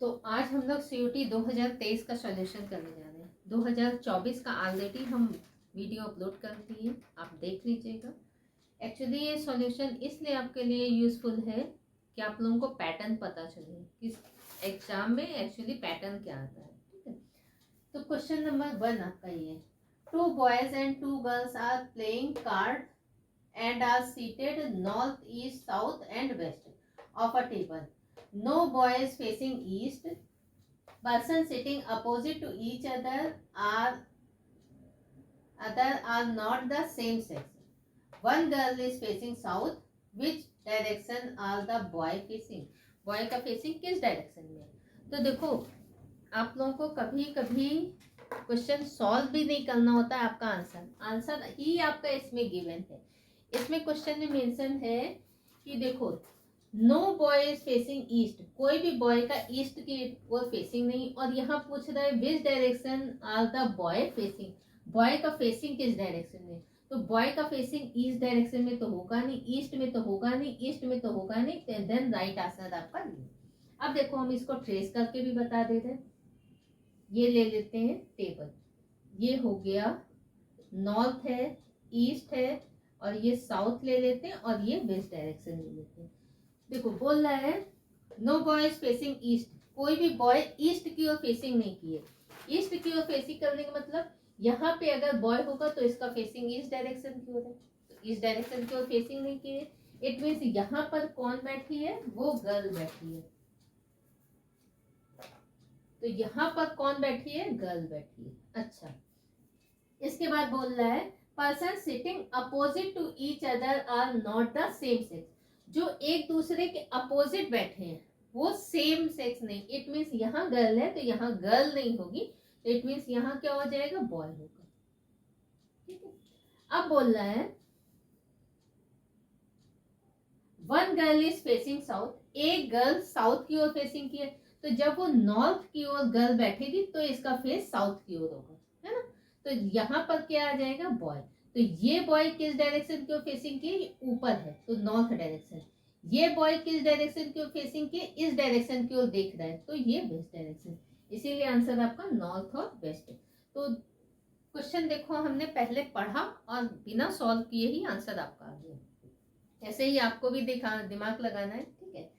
तो आज हम लोग COT 2023 का सॉल्यूशन करने जा रहे हैं। 2024 का ऑलरेडी हम वीडियो अपलोड कर दिए, आप देख लीजिएगा। एक्चुअली ये सॉल्यूशन इसलिए आपके लिए यूज़फुल है कि आप लोगों को पैटर्न पता चले कि एग्जाम में एक्चुअली पैटर्न क्या आता है। ठीक है, तो क्वेश्चन नंबर 1 आपका ये है, 2 boys and 2 girls are playing card and are seated north, east, south and west of a table. No boy is facing east. Person sitting opposite to each are not the same sex. One girl is facing south. Which direction are the boy facing? Boy का facing किस direction में? तो देखो, आप लोगों को कभी कभी क्वेश्चन सॉल्व भी नहीं करना होता है, आपका आंसर ही आपका इसमें गिवन है। इसमें क्वेश्चन में मेंशन है कि देखो, no boy is facing east, कोई भी बॉय का ईस्ट की ओर फेसिंग नहीं। और यहाँ पूछ रहा है which direction are the boy facing, boy का फेसिंग किस डायरेक्शन में? तो बॉय का फेसिंग ईस्ट डायरेक्शन में तो होगा नहीं, ईस्ट में तो होगा नहीं, ईस्ट में तो होगा नहीं, देन राइट आंसर आपका ये। अब देखो, हम इसको ट्रेस करके भी बता देते हैं। ये ले लेते हैं टेबल, ये हो गया नॉर्थ है, ईस्ट है, और ये साउथ ले लेते हैं, और ये वेस्ट डायरेक्शन ले लेते हैं। देखो बोल रहा है no boy is facing east, कोई भी बॉय ईस्ट की ओर फेसिंग नहीं किए। ईस्ट की ओर फेसिंग करने का मतलब यहाँ पे अगर बॉय होगा तो इसका फेसिंग ईस्ट डायरेक्शन की ओर है, तो ईस्ट डायरेक्शन की ओर फेसिंग नहीं किए। इट मीन्स यहाँ पर कौन बैठी है? वो गर्ल बैठी है। तो यहाँ पर कौन बैठी है? गर्ल बैठी है। अच्छा, इसके बाद बोल रहा है person sitting opposite to each other are not the same sex, जो एक दूसरे के अपोजिट बैठे हैं वो सेम सेक्स नहीं। इट मीन्स यहाँ गर्ल है तो यहाँ गर्ल नहीं होगी, तो इट मीन्स यहाँ क्या हो जाएगा? बॉय होगा। ठीक है, अब बोल रहा है one girl is facing south, एक गर्ल साउथ की ओर फेसिंग की है, तो जब वो नॉर्थ की ओर गर्ल बैठेगी तो इसका फेस साउथ की ओर होगा, है ना। तो यहाँ पर क्या आ जाएगा? बॉय। तो ये बॉय किस डायरेक्शन की ओर फेसिंग की? ऊपर है तो नॉर्थ डायरेक्शन। ये बॉय किस डायरेक्शन की ओर फेसिंग की? इस डायरेक्शन की ओर देख रहा है, तो ये वेस्ट डायरेक्शन। इसीलिए आंसर आपका नॉर्थ और वेस्ट है। तो क्वेश्चन देखो, हमने पहले पढ़ा और बिना सॉल्व किए ही आंसर आपका आ गया। ऐसे ही आपको भी दिमाग लगाना है। ठीक है,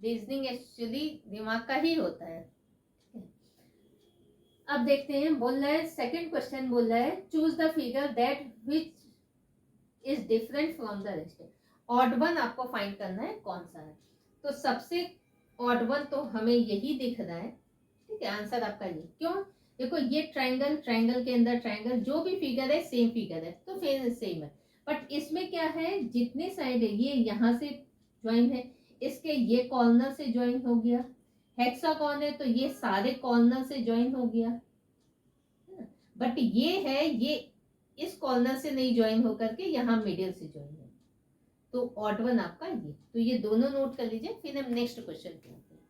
रीजनिंग एक्चुअली दिमाग का ही होता है। अब देखते हैं, बोल रहा है सेकंड क्वेश्चन बोल रहा है choose the figure that which is different from the rest. Odd one आपको फाइंड करना है कौन सा है। तो सबसे ऑड वन तो हमें यही दिख रहा है। ठीक है, आंसर आपका ये। क्यों? देखो, ये ट्रायंगल, ट्रायंगल के अंदर ट्रायंगल, जो भी फिगर है सेम फिगर है, तो फिर सेम है। बट इसमें क्या है, जितने साइड है ये यहाँ से ज्वाइन है, इसके ये कॉर्नर से ज्वाइन हो गया। हेक्सागोन है तो ये सारे कॉर्नर से ज्वाइन हो गया। बट ये है, ये इस कॉर्नर से नहीं ज्वाइन होकर के यहाँ मिडिल से ज्वाइन है। तो ऑड वन आपका ये। तो ये दोनों नोट कर लीजिए, फिर हम नेक्स्ट क्वेश्चन पे आते हैं।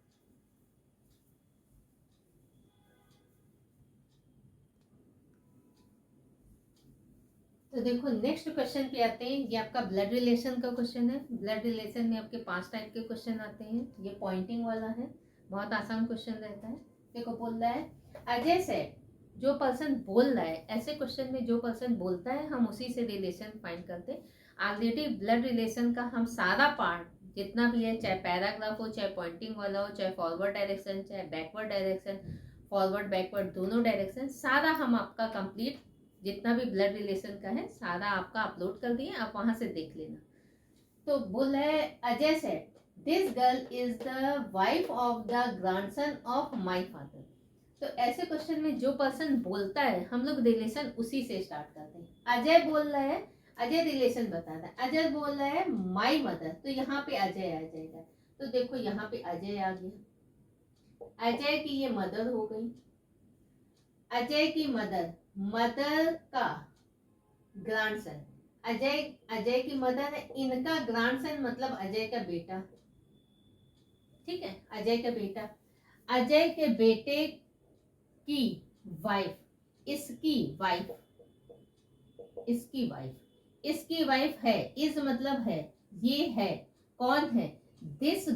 तो देखो, नेक्स्ट क्वेश्चन पे आते हैं। ये आपका ब्लड रिलेशन का क्वेश्चन है। ब्लड रिलेशन में आपके 5 टाइप के क्वेश्चन आते हैं। ये पॉइंटिंग वाला है, बहुत आसान क्वेश्चन रहता है। देखो, बोल रहा है अजय से, जो पर्सन बोल रहा है, ऐसे क्वेश्चन में जो पर्सन बोलता है हम उसी से रिलेशन फाइंड करते हैं। ऑलरेडी ब्लड रिलेशन का हम सारा पार्ट जितना भी है, चाहे पैराग्राफ हो, चाहे पॉइंटिंग वाला हो, चाहे फॉरवर्ड डायरेक्शन, चाहे बैकवर्ड डायरेक्शन, फॉरवर्ड बैकवर्ड दोनों डायरेक्शन, सारा हम आपका कंप्लीट जितना भी ब्लड रिलेशन का है सारा आपका अपलोड कर दिए, आप वहां से देख लेना। तो बोल रहा है Ajay said this girl is the wife of the grandson of my father. तो ऐसे क्वेश्चन में जो पर्सन बोलता है हम लोग रिलेशन उसी से स्टार्ट करते हैं। अजय बोल रहा है, अजय रिलेशन बता रहा है। अजय बोल रहा है माय मदर, तो यहाँ पे अजय आ जाएगा। तो देखो, यहाँ पे अजय आ गया। अजय की ये मदर हो गई, अजय की मदर, मदर का ग्रैंडसन, अजय की मदर है, इनका ग्रैंडसन मतलब अजय का बेटा। ठीक है, अजय का बेटा, अजय के बेटे की वाइफ, इसकी वाइफ, इसकी वाइफ, इसकी वाइफ है, इस मतलब है, ये है, कौन है? दिस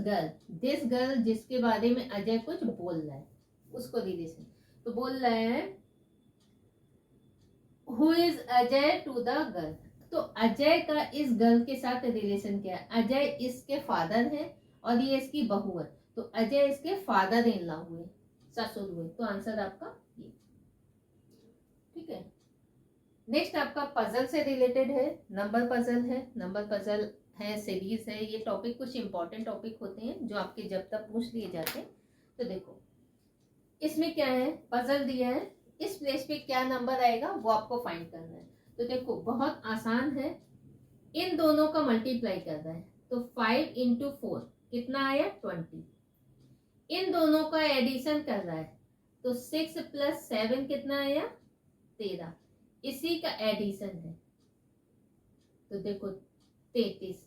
गर्ल जिसके बारे में अजय कुछ बोल रहा है, उसको रिलेशन। तो बोल रहे हैं who is Ajay to the girl. तो अजय का इस गर्ल के साथ रिलेशन क्या है? अजय इसके फादर है और ये इसकी बहू है, तो अजय इसके फादर इन लॉ हुए, ससुर हुए। तो आंसर आपका ये। ठीक है। नेक्स्ट आपका पजल से रिलेटेड है, नंबर पजल है। नंबर पजल है, सीरीज है। ये टॉपिक कुछ इंपॉर्टेंट टॉपिक होते हैं जो आपके जब तक पूछ लिए जाते हैं। तो देखो इसमें क्या है, पजल दिया है, इस प्लेस पे क्या नंबर आएगा वो आपको फाइंड करना है। तो देखो बहुत आसान है, इन दोनों का मल्टीप्लाई कर रहा है, तो 5 इंटू 4 कितना आया 20। इन दोनों का एडिशन कर रहा है, तो 6 प्लस 7 कितना आया 13। इसी का एडिशन है, तो देखो 33।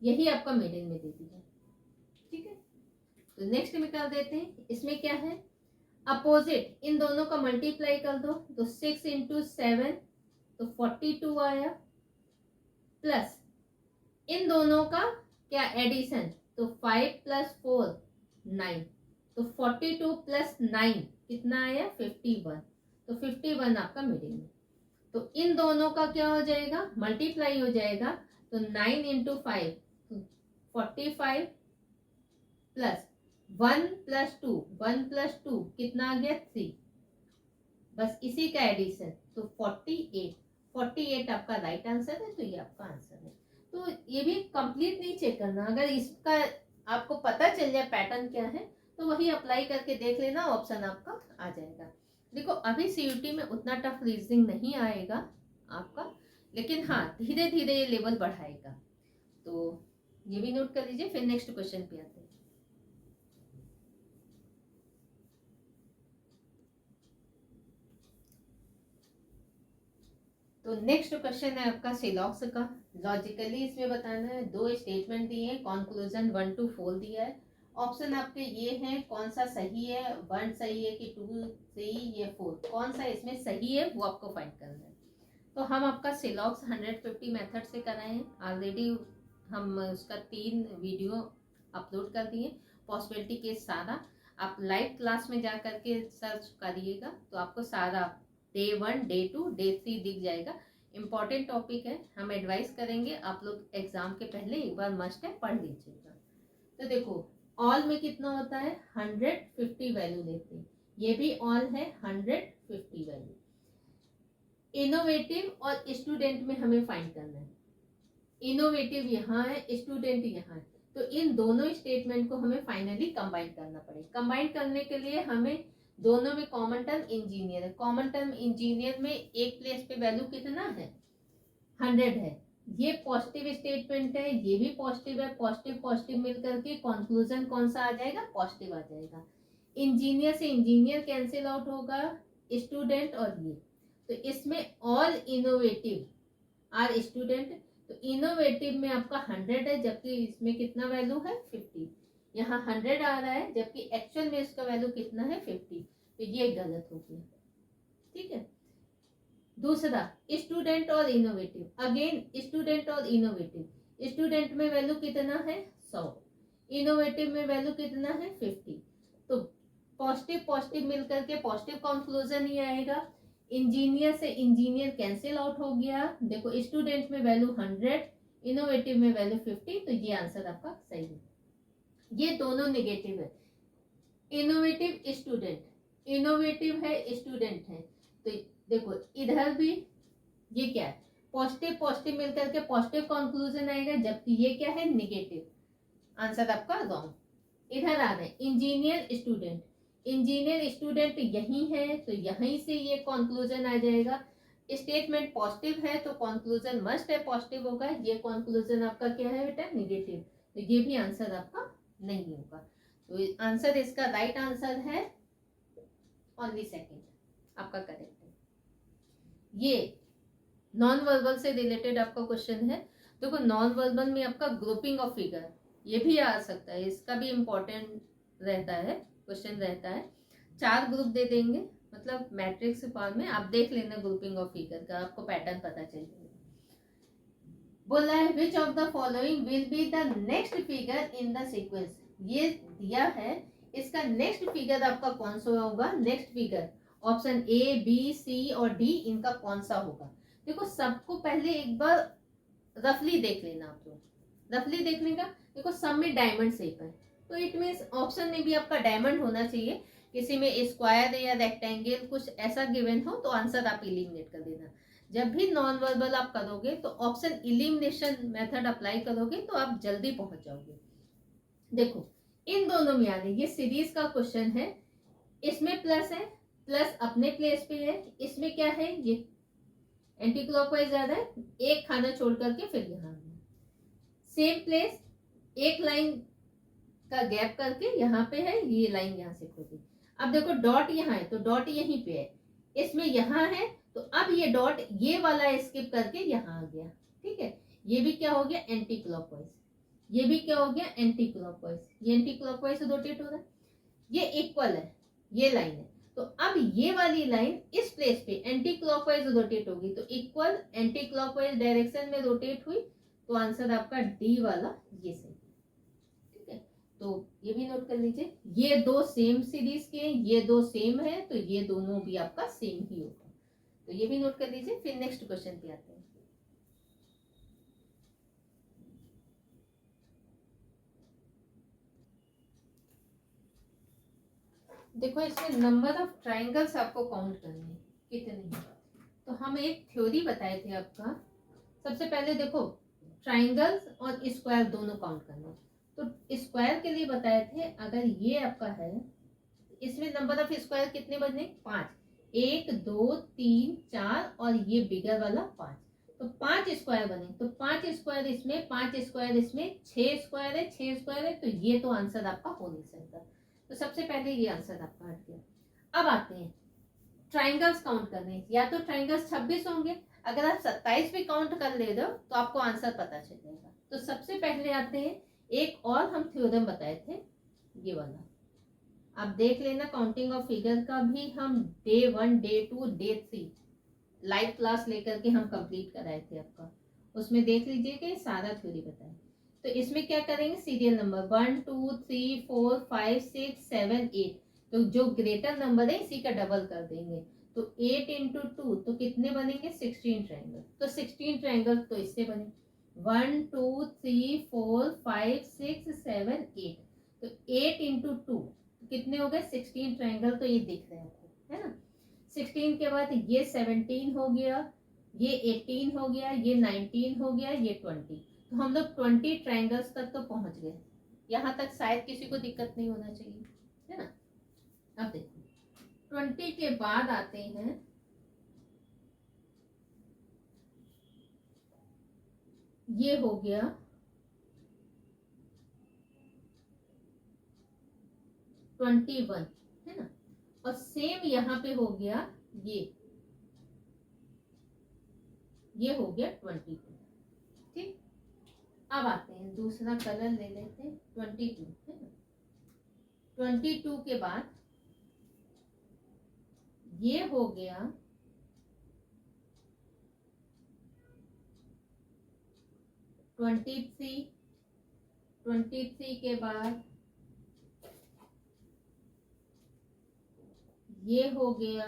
यही आपका मिडिल में दे दिया। ठीक है। तो नेक्स्ट में कर देते हैं, इसमें क्या है अपोजिट, इन दोनों का मल्टीप्लाई कर दो, तो 6 इंटू 7 तो 42 आया, प्लस इन दोनों का क्या एडिशन, तो 5 प्लस 4 9, तो 42 प्लस 9 कितना आया 51। तो 51 आपका मिडिल में। तो इन दोनों का क्या हो जाएगा, मल्टीप्लाई हो जाएगा, तो 9 इंटू 5 45 प्लस 1 प्लस 2 1 प्लस 2 कितना आ गया 3, बस इसी का एडिशन, तो 48 आपका राइट आंसर है। तो ये आपका आंसर है। तो ये भी कंप्लीट नहीं चेक करना, अगर इसका आपको पता चल जाए पैटर्न क्या है तो वही अप्लाई करके देख लेना, ऑप्शन आपका आ जाएगा। देखो अभी सीयूटी में उतना टफ रीजनिंग नहीं आएगा आपका, लेकिन हाँ धीरे धीरे ये लेवल बढ़ाएगा, तो ये भी नोट कर लीजिए। फिर नेक्स्ट क्वेश्चन पे आते हैं। तो नेक्स्ट क्वेश्चन है आपका सिलॉक्स का। लॉजिकली इसमें बताना है, दो स्टेटमेंट दिए हैं, कंक्लूजन 1 to 4 दिया है। ऑप्शन आपके ये हैं, कौन सा सही है, 1 सही है कि 2 सही या 4, कौन सा इसमें सही है वो आपको फाइंड करना है। तो हम आपका सिलॉक्स 150 मेथड से कराए हैं ऑलरेडी, हम उसका 3 वीडियो अपलोड कर दिए पॉसिबिलिटी के सारा। आप लाइव क्लास में जा करके सर्च करिएगा तो आपको सारा डे 1 डे 2 डे 3 दिख जाएगा। इम्पॉर्टेंट टॉपिक है, हम एडवाइस करेंगे आप लोग एग्जाम के पहले एक बार मस्ट है पढ़ लीजिएगा। तो देखो ऑल में कितना होता है 150 वैल्यू लेते हैं, ये भी ऑल है 150 वैल्यू। इनोवेटिव और स्टूडेंट में हमें फाइंड करना है, इनोवेटिव यहाँ है स्टूडेंट यहाँ है, तो इन दोनों स्टेटमेंट को हमें फाइनली कंबाइन करना पड़ेगा। कंबाइन करने के लिए हमें दोनों में कॉमन टर्म इंजीनियर है, कॉमन टर्म इंजीनियर में एक प्लेस पे वैल्यू कितना है 100 है, ये पॉजिटिव स्टेटमेंट है, ये भी पॉजिटिव है, पॉजिटिव पॉजिटिव मिलकर के कंक्लूजन कौन सा आ जाएगा पॉजिटिव आ जाएगा। इंजीनियर से इंजीनियर कैंसिल आउट होगा, स्टूडेंट और ये, तो इसमें ऑल इनोवेटिव आर स्टूडेंट, तो इनोवेटिव में आपका 100 है जबकि इसमें कितना वैल्यू है 50, यहाँ 100 आ रहा है जबकि एक्चुअल में इसका वैल्यू कितना है 50, तो ये गलत हो गया। ठीक है। दूसरा स्टूडेंट और इनोवेटिव, अगेन स्टूडेंट और इनोवेटिव, स्टूडेंट में वैल्यू कितना है 100, इनोवेटिव में वैल्यू कितना है 50, तो पॉजिटिव पॉजिटिव मिलकर के पॉजिटिव कंक्लूजन ही आएगा। इंजीनियर से इंजीनियर कैंसिल आउट हो गया, देखो स्टूडेंट में वैल्यू 100 इनोवेटिव में वैल्यू 50, तो ये आंसर आपका सही है। ये दोनों नेगेटिव है, इनोवेटिव स्टूडेंट, इनोवेटिव है स्टूडेंट है, तो देखो इधर भी ये क्या है पॉजिटिव पॉजिटिव मिलकर के पॉजिटिव कंक्लूजन आएगा, जबकि ये क्या है नेगेटिव, आंसर आपका रॉन्ग। इधर आ रहा है इंजीनियर स्टूडेंट, इंजीनियर स्टूडेंट यही है तो यहीं से ये कंक्लूजन आ जाएगा। स्टेटमेंट पॉजिटिव है तो कंक्लूजन मस्ट है पॉजिटिव होगा, ये कंक्लूजन आपका क्या है बेटा नेगेटिव, तो ये भी आंसर आपका नहीं होगा। तो आंसर इसका राइट आंसर है ओनली सेकंड आपका करेक्ट है। ये नॉन वर्बल से रिलेटेड आपका क्वेश्चन है। देखो नॉन वर्बल में आपका ग्रुपिंग ऑफ फिगर ये भी आ सकता है, इसका भी इम्पोर्टेंट रहता है क्वेश्चन रहता है। 4 ग्रुप दे देंगे मतलब मैट्रिक्स फॉर्म में, आप देख लेना ग्रुपिंग ऑफ फिगर का, आपको पैटर्न पता चल जाएगा। बोला है which of the following will be the next figure in the sequence. ये दिया है, इसका नेक्स्ट फिगर आपका कौन सा होगा, next figure option A B C और डी, इनका कौन सा होगा। देखो सबको पहले एक बार रफली देख लेना, आप लोग रफली देखने का। देखो सब में डायमंड शेप है, तो इट मीन्स ऑप्शन में भी आपका डायमंड होना चाहिए। किसी में स्क्वायर या रेक्टेंगल कुछ ऐसा गिवन हो तो आंसर आप इलिमिनेट कर देना। जब भी नॉन वर्बल आप करोगे तो ऑप्शन इलिमिनेशन मेथड अप्लाई करोगे तो आप जल्दी पहुंच जाओगे। देखो इन दोनों में यानी ये सीरीज का क्वेश्चन है, इसमें प्लस है, प्लस अपने प्लेस पे है, इसमें क्या है, ये एंटी क्लॉकवाइज जा रहा है, एक खाना छोड़ करके फिर यहाँ सेम प्लेस, एक लाइन का गैप करके यहाँ पे है, ये लाइन यहाँ से खोली। अब देखो डॉट यहाँ है तो डॉट यहीं पे है, इसमें यहाँ है तो अब ये डॉट ये वाला स्किप करके यहाँ आ गया। ठीक है, ये भी क्या हो गया एंटी क्लॉकवाइज, ये भी क्या हो गया एंटी क्लॉकवाइज, ये एंटी क्लॉकवाइज रोटेट हो रहा है, ये इक्वल है, ये लाइन है। तो अब ये वाली लाइन इस प्लेस पे एंटी क्लॉकवाइज रोटेट होगी, तो इक्वल एंटी क्लॉकवाइज डायरेक्शन में रोटेट हुई, तो आंसर आपका डी वाला ये सही। ठीक है, तो ये भी नोट कर लीजिए, ये दो सेम सीरीज के, ये दो सेम है, तो ये दोनों भी आपका सेम ही होगा, तो ये भी नोट कर लीजिए। फिर नेक्स्ट क्वेश्चन पे आते हैं। देखो इसमें नंबर ऑफ ट्राइंगल्स आपको काउंट करने हैं कितने, तो हम एक थ्योरी बताए थे आपका। सबसे पहले देखो ट्राइंगल्स और स्क्वायर दोनों काउंट करना, तो स्क्वायर के लिए बताए थे अगर ये आपका है, इसमें नंबर ऑफ स्क्वायर कितने बने, 5, 1 2 3 4 और ये बिगर वाला 5, तो 5 स्क्वायर बने, तो 5 स्क्वायर इसमें, 5 स्क्वायर इसमें, 6 स्क्वायर है, 6 स्क्वायर है, तो ये तो आंसर आपका हो नहीं सकता, तो सबसे पहले ये आंसर आपका हट गया। अब आते हैं ट्राइंगल्स काउंट करने, या तो ट्राइंगल्स 26 होंगे, अगर आप 27 भी काउंट कर ले रहे हो तो आपको आंसर पता चलेगा। तो सबसे पहले आते हैं, एक और हम थ्योरम बताए थे ये वाला, आप देख लेना काउंटिंग ऑफ फिगर का भी हम day 1 day 2 day 3 live class लेकर के हम कंप्लीट कराए थे आपका, उसमें देख लीजिए कि सारा थ्योरी बताए। तो इसमें क्या करेंगे, सीरियल नंबर 1 2 3 4 5 6 7 8, तो जो ग्रेटर नंबर है इसी का डबल कर देंगे, तो 8 इंटू 2 तो कितने बनेंगे 16 ट्राइंगल, तो 16 ट्राइंगल तो इससे बने 1 2 3 4 5 6 7 8, तो 8 इंटू 2 कितने हो गए 16 ट्राइंगल, तो ये दिख रहे हैं आपको है ना। 16 के बाद ये 17 हो गया, ये 18 हो गया, ये 19 हो गया, ये 20, तो हम लोग 20 ट्राइंगल्स तक तो पहुंच गए, यहाँ तक शायद किसी को दिक्कत नहीं होना चाहिए है ना। अब देखो 20 के बाद आते हैं, ये हो गया 21 है ना, और सेम यहाँ पे हो गया ये हो गया 22। ठीक, अब आते हैं दूसरा कलर ले लेते हैं 22 है ना, 22 के बाद ये हो गया 23, 23 के बाद ये हो गया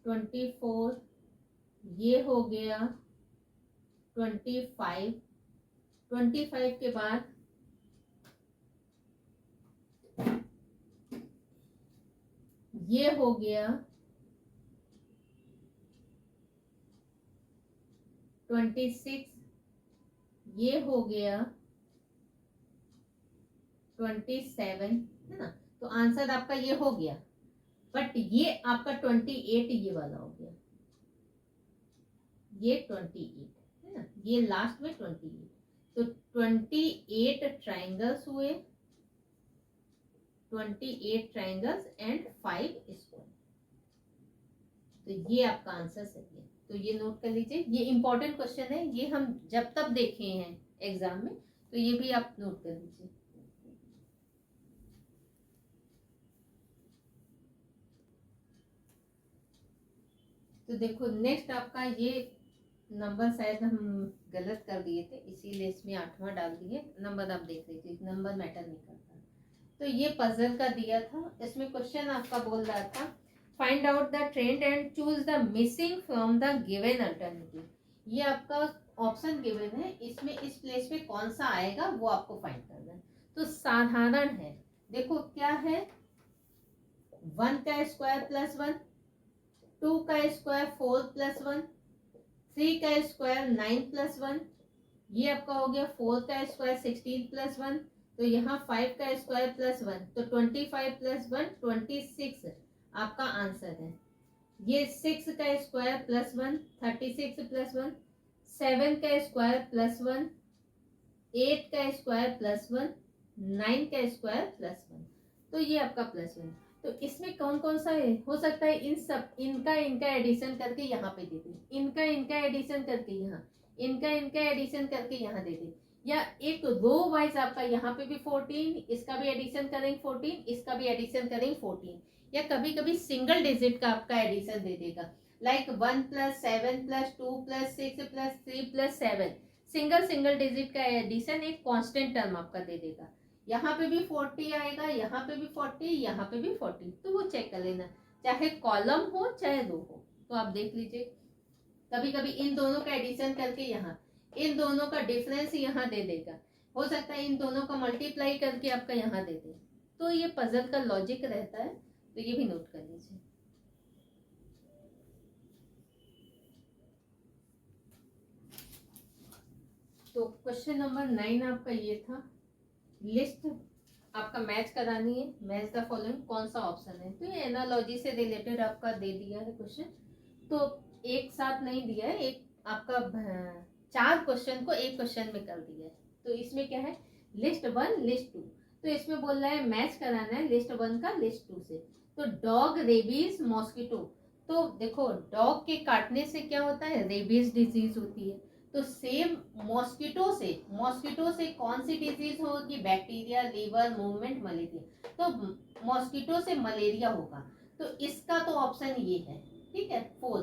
24, ये हो गया 25, 25 के बाद ये हो गया 26, ये हो गया 27 है ना, तो आंसर आपका ये हो गया, बट ये आपका 28 ये वाला हो गया, ये 28 है ना, ये लास्ट में 28, तो 28 ट्राइंगल्स हुए, 28 ट्राइंगल्स एंड 5 स्क्वायर, तो ये आपका आंसर सही है। तो ये नोट कर लीजिए, ये इंपॉर्टेंट क्वेश्चन है, ये हम जब तब देखे हैं एग्जाम में, तो ये भी आप नोट कर लीजिए। तो देखो नेक्स्ट आपका ये नंबर शायद हम गलत कर दिए थे, इसीलिए इसमें 8वां डाल दिए। नंबर आप देख लीजिए, नंबर मैटर नहीं करता। तो ये पजल का दिया था। इसमें क्वेश्चन आपका बोल रहा था find out the trend and choose the missing from the given alternative. ये आपका ऑप्शन गिवन है, इसमें इस प्लेस पे कौन सा आएगा वो आपको फाइंड करना है। तो साधारण है, देखो क्या है, 1 का स्क्वायर प्लस 1, 2 का स्क्वायर 4 प्लस 1, 3 का स्क्वायर 9 प्लस 1, ये आपका हो गया 4 का स्क्वायर 16 प्लस 1, तो यहाँ 5 का स्क्वायर प्लस 1, तो 25 प्लस 1 26 आपका आंसर है। ये 6 का स्क्वायर प्लस 1 36 प्लस 1, 7 का स्क्वायर प्लस 1, 8 का स्क्वायर प्लस 1, 9 का स्क्वायर प्लस 1, तो ये आपका प्लस 1। तो इसमें कौन कौन सा है, हो सकता है इन सब इनका एडिशन करके यहाँ पे दे दे, इनका एडिशन करके यहाँ, इनका एडिशन करके यहाँ दे दे, या एक रो वाइज आपका यहाँ पे भी 14, इसका भी एडिशन करेंगे 14, इसका भी एडिशन करेंगे 14, या कभी कभी सिंगल डिजिट का आपका एडिशन दे देगा, like 1 plus 7 plus 2 plus 6 plus 3 plus 7, single digit का एडिशन एक कांस्टेंट टर्म आपका दे देगा। यहाँ पे भी 40 आएगा, यहाँ पे भी 40, यहाँ पे भी 40, तो वो चेक कर लेना, चाहे कॉलम हो चाहे रो हो। तो आप देख लीजिए, कभी कभी इन दोनों का एडिशन करके यहाँ, इन दोनों का डिफरेंस यहाँ दे देगा, हो सकता है इन दोनों का मल्टीप्लाई करके आपका यहाँ दे दे। तो ये पजल का लॉजिक रहता है, तो ये भी नोट कर लीजिए। तो क्वेश्चन नंबर 9 आपका ये था, लिस्ट आपका मैच करानी है, मैच द फॉलोइंग, कौन सा ऑप्शन है। तो ये एनालॉजी से रिलेटेड आपका दे दिया है क्वेश्चन, तो एक साथ नहीं दिया है, एक आपका 4 क्वेश्चन को एक क्वेश्चन में कर दिया है। तो इसमें क्या है, लिस्ट 1 लिस्ट 2, तो इसमें बोल रहा है मैच कराना है लिस्ट 1 का लिस्ट 2 से। तो डॉग, रेबीज, मॉस्किटो, तो देखो डॉग के काटने से क्या होता है, रेबीज डिजीज होती है। तो सेम मॉस्किटो से कौन सी डिजीज होगी, बैक्टीरिया, लीवर, मूवमेंट, मलेरिया, तो मॉस्किटो से मलेरिया होगा। तो इसका तो ऑप्शन ये है, ठीक है, 4।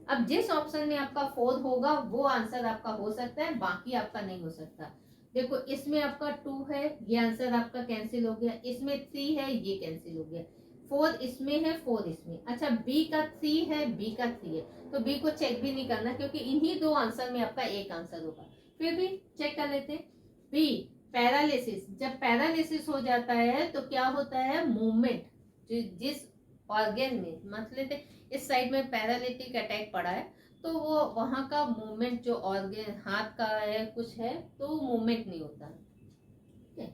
अब जिस ऑप्शन में आपका 4 होगा वो आंसर आपका हो सकता है, बाकी आपका नहीं हो सकता। देखो इसमें आपका 2 है, ये आंसर आपका कैंसिल हो गया, इसमें 3 है, ये कैंसिल हो गया, 4 इसमें है, 4 इसमें। अच्छा बी का 3 है, बी का 3 है, तो बी को चेक भी नहीं करना, क्योंकि इन्हीं 2 आंसर में आपका एक आंसर होगा। फिर भी चेक कर लेते हैं। बी पैरालिसिस, जब पैरालिसिस हो जाता है तो क्या होता है, मूवमेंट, जिस ऑर्गन में, मतलब इस साइड में पैरालिटिक अटैक पड़ा है, तो वो वहां का मूवमेंट, जो ऑर्गन हाथ का है कुछ है, तो मूवमेंट नहीं होता है।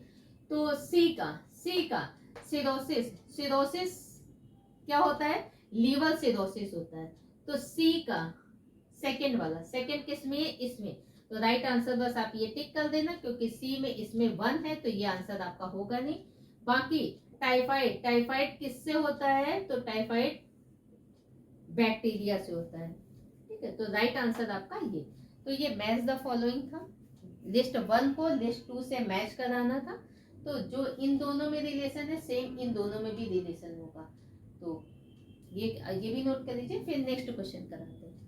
तो सी का सिरोसिस क्या होता है, लीवर सिरोसिस होता है। तो सी का सेकंड वाला, सेकंड किस में, इसमें, तो राइट आंसर बस आप ये टिक कर देना, क्योंकि सी में इसमें 1 है, तो ये आंसर आपका होगा नहीं। बाकी टाइफाइड किससे होता है, तो टाइफाइड बैक्टीरिया से होता है, ठीक है। तो राइट आंसर आपका ये। तो ये मैच द फॉलोइंग था, लिस्ट 1 को लिस्ट 2 से मैच कराना था। तो जो इन दोनों में रिलेशन है, सेम इन दोनों में भी रिलेशन होगा। तो ये भी नोट कर लीजिए। फिर नेक्स्ट क्वेश्चन कराते हैं।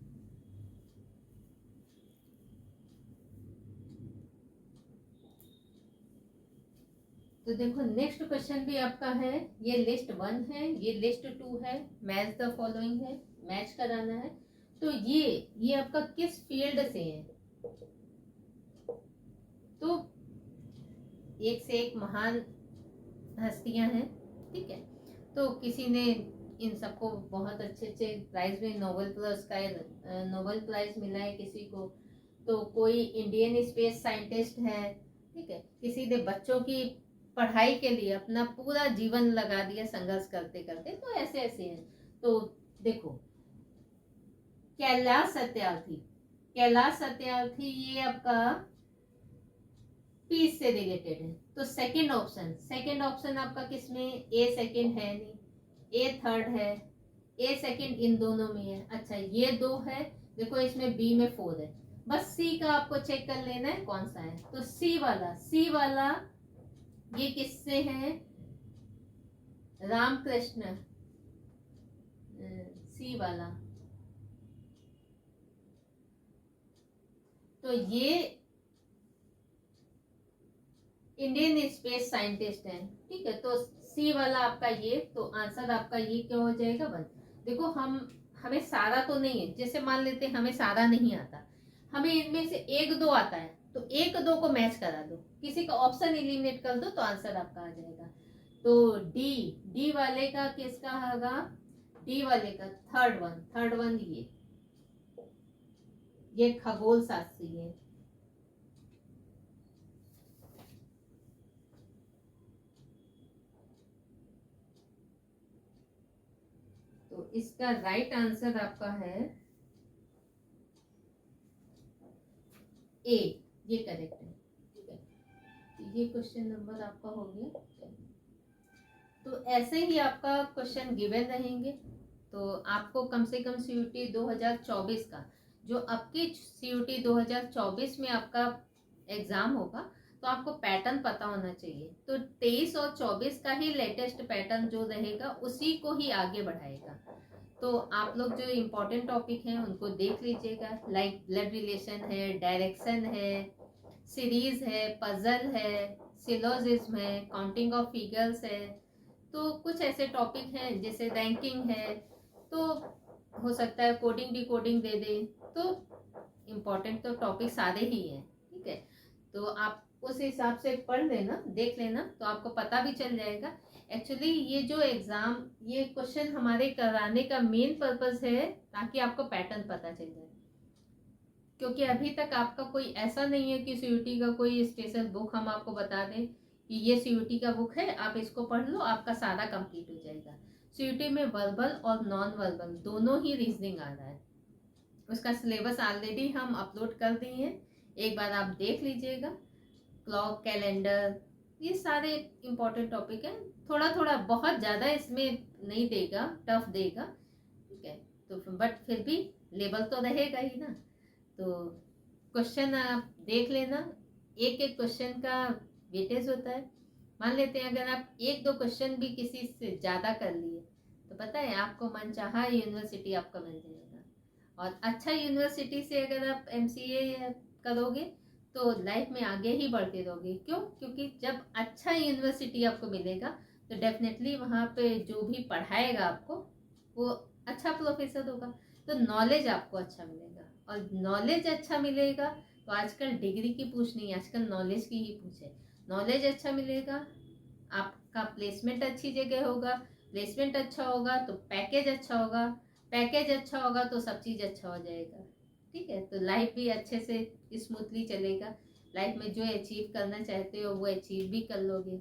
तो देखो नेक्स्ट क्वेश्चन भी आपका है, ये लिस्ट 1 है, ये लिस्ट 2 है, मैच द फॉलोइंग है, मैच कराना है। तो ये आपका किस फील्ड से है, तो एक से एक महान हस्तियां हैं, ठीक है। तो किसी ने इन सबको बहुत अच्छे अच्छे प्राइज में, नोबेल प्राइज मिला है किसी को, तो कोई इंडियन स्पेस साइंटिस्ट है, ठीक है। किसी ने बच्चों की पढ़ाई के लिए अपना पूरा जीवन लगा दिया संघर्ष करते करते, तो ऐसे ऐसे हैं। तो देखो कैलाश सत्यार्थी ये आपका पीस से रिलेटेड है। तो सेकंड ऑप्शन आपका किसमें, ए सेकंड है नहीं, ए थर्ड है, ए सेकंड इन दोनों में है। अच्छा ये 2 है, देखो इसमें बी में 4 है, बस सी का आपको चेक कर लेना है कौन सा है। तो सी वाला ये किससे है, रामकृष्ण, सी वाला तो ये इंडियन स्पेस साइंटिस्ट हैं, ठीक है। तो सी वाला आपका ये, तो आंसर आपका ये क्या हो जाएगा 1। देखो हमें सारा तो नहीं है, जैसे मान लेते हैं हमें सारा नहीं आता, हमें इनमें से 1-2 आता है, तो 1-2 को मैच करा दो, किसी का ऑप्शन एलिमिनेट कर दो, तो आंसर आपका आ जाएगा। तो डी वाले का किसका होगा, डी वाले का थर्ड वन ये खगोल शास्त्री है। तो इसका राइट आंसर आपका है ए, ये करेक्ट है, ठीक है। तो ये क्वेश्चन नंबर आपका हो गया। तो ऐसे ही आपका क्वेश्चन गिवन रहेंगे। तो आपको कम से कम सीयूटी 2024 का, जो आपकी सीयूटी 2024 में आपका एग्जाम होगा, तो आपको पैटर्न पता होना चाहिए। तो 23 और 24 का ही लेटेस्ट पैटर्न जो रहेगा उसी को ही आगे बढ़ाएगा। तो आप लोग जो इम्पोर्टेंट टॉपिक हैं उनको देख लीजिएगा, लाइक ब्लड रिलेशन है, डायरेक्शन है, सीरीज है, पजल है, सिलोजिज्म है, काउंटिंग ऑफ फिगर्स है। तो कुछ ऐसे टॉपिक हैं जैसे रैंकिंग है, तो हो सकता है कोडिंग डिकोडिंग दे दे। तो इम्पोर्टेंट तो टॉपिक सारे ही हैं, ठीक है। तो आप उस हिसाब से पढ़ लेना, देख लेना, तो आपको पता भी चल जाएगा। एक्चुअली ये जो एग्जाम, ये क्वेश्चन हमारे कराने का मेन पर्पस है ताकि आपको पैटर्न पता चल जाए। क्योंकि अभी तक आपका कोई ऐसा नहीं है कि सीयूटी का कोई स्पेशल बुक हम आपको बता दें कि ये सीयूटी का बुक है, आप इसको पढ़ लो, आपका सारा कंप्लीट हो जाएगा। सीयूटी में वर्बल और नॉन वर्बल दोनों ही रीजनिंग आ रहा है। उसका सिलेबस ऑलरेडी हम अपलोड कर दिए हैं, एक बार आप देख लीजिएगा। क्लॉक, कैलेंडर, ये सारे इंपॉर्टेंट टॉपिक हैं। थोड़ा थोड़ा, बहुत ज़्यादा इसमें नहीं देगा, टफ देगा, ठीक है। तो बट फिर भी लेवल तो रहेगा ही ना। तो क्वेश्चन आप देख लेना, एक एक क्वेश्चन का वेटेज होता है। मान लेते हैं अगर आप 1-2 क्वेश्चन भी किसी से ज़्यादा कर लिए, तो पता है आपको मनचाहा यूनिवर्सिटी आपका मिल जाएगा। और अच्छा यूनिवर्सिटी से अगर आप MCA करोगे तो लाइफ में आगे ही बढ़ते रहोगे। क्यों? क्योंकि जब अच्छा यूनिवर्सिटी आपको मिलेगा तो डेफिनेटली वहाँ पे जो भी पढ़ाएगा आपको वो अच्छा प्रोफेसर होगा, तो नॉलेज आपको अच्छा मिलेगा। और नॉलेज अच्छा मिलेगा तो आजकल डिग्री की पूछ नहीं, आजकल नॉलेज की ही पूछ है। नॉलेज अच्छा मिलेगा, आपका प्लेसमेंट अच्छी जगह होगा, प्लेसमेंट अच्छा होगा तो पैकेज अच्छा होगा, पैकेज अच्छा होगा तो सब चीज़ अच्छा हो जाएगा, ठीक है। तो लाइफ भी अच्छे से स्मूथली चलेगा, लाइफ में जो अचीव करना चाहते हो वो अचीव भी कर लोगे।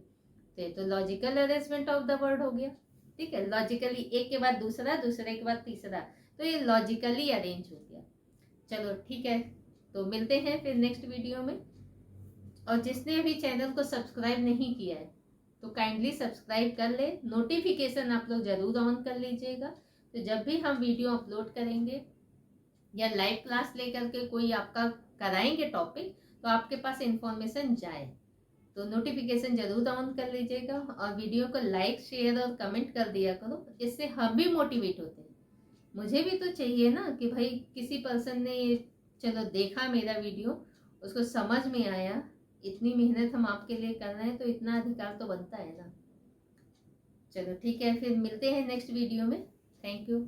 तो ये तो logical arrangement of the word हो गया, ठीक है। लॉजिकली एक के बाद दूसरा, दूसरे के बाद तीसरा, तो ये लॉजिकली अरेंज हो गया। चलो ठीक है, तो मिलते हैं फिर नेक्स्ट वीडियो में। और जिसने अभी चैनल को सब्सक्राइब नहीं किया है तो काइंडली सब्सक्राइब कर ले, नोटिफिकेशन आप लोग जरूर ऑन कर लीजिएगा। तो जब भी हम वीडियो अपलोड करेंगे या लाइव क्लास लेकर के कोई आपका कराएंगे टॉपिक, तो आपके पास इंफॉर्मेशन जाए। तो नोटिफिकेशन जरूर ऑन कर लीजिएगा और वीडियो को लाइक, शेयर और कमेंट कर दिया करो, इससे हम भी मोटिवेट होते हैं। मुझे भी तो चाहिए ना कि भाई किसी पर्सन ने चलो देखा मेरा वीडियो, उसको समझ में आया, इतनी मेहनत हम आपके लिए कर रहे हैं तो इतना अधिकार तो बनता है ना। चलो ठीक है, फिर मिलते हैं नेक्स्ट वीडियो में। Thank you.